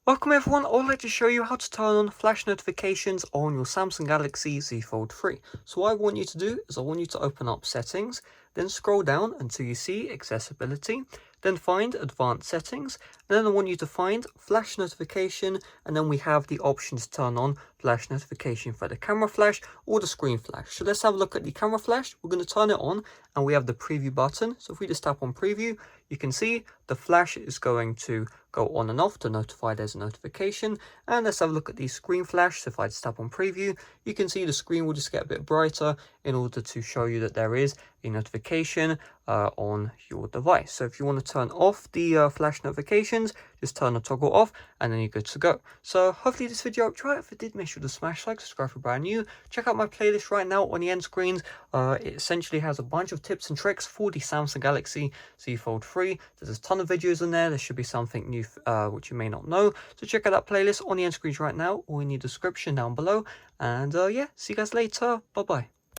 Welcome everyone, I would like to show you how to turn on flash notifications on your Samsung Galaxy Z Fold 3. So what I want you to do is I want you to open up settings, then scroll down until you see accessibility, then find advanced settings, and then I want you to find flash notification, and then we have the option to turn on flash notification for the camera flash or the screen flash. So let's have a look at the camera flash. We're going to turn it on and we have the preview button. So if we just tap on preview, you can see the flash is going to go on and off to notify there's a notification. And let's have a look at the screen flash. So if I just tap on preview, you can see the screen will just get a bit brighter in order to show you that there is a notification on your device. So if you want to turn off the flash notifications, just turn the toggle off and then you're good to go. So hopefully this video helped you out. If it did, make sure to smash like, subscribe if you're brand new. Check out my playlist right now on the end screens. It essentially has a bunch of tips and tricks for the Samsung Galaxy Z Fold 3. There's a ton of videos in there. There should be something new which you may not know. So check out that playlist on the end screens right now or in the description down below. And yeah, see you guys later. Bye bye.